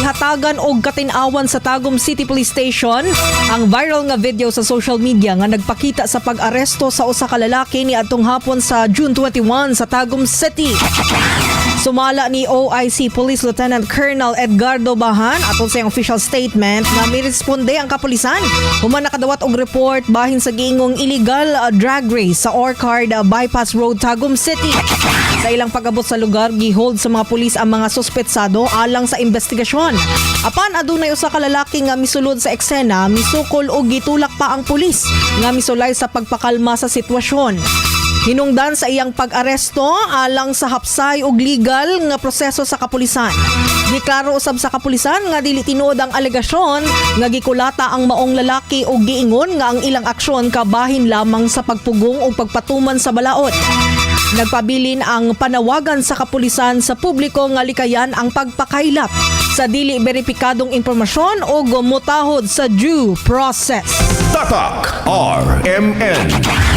gihatagan og katin-awan sa Tagum City Police Station ang viral nga video sa social media nga nagpakita sa pag-aresto sa usa ka lalaki ni adtong hapon sa June 21 sa Tagum City. Sumala ni OIC Police Lieutenant Colonel Edgardo Bahan atol sa iyang official statement na miresponde ang kapulisan human nakadawat og report bahin sa giingong illegal drag race sa Orchard Bypass Road, Tagum City. Sa ilang pag-abot sa lugar, gihold sa mga pulis ang mga suspetsado alang sa investigasyon. Apan adunay usa ka lalaki nga misulod sa eksena, misukol og gitulak pa ang pulis nga misulay sa pagpakalma sa sitwasyon. Hinungdan sa iyang pag-aresto alang sa hapsay ug legal nga proseso sa kapulisan. Giklaro usab sa kapulisan nga dili tinuod ang alegasyon nga gikulata ang maong lalaki og giingon nga ang ilang aksyon kabahin lamang sa pagpugong o pagpatuman sa balaod. Nagpabilin ang panawagan sa kapulisan sa publiko nga likayan ang pagpakaylap sa dili beripikadong impormasyon o mutahod sa due process. Tatak RMN.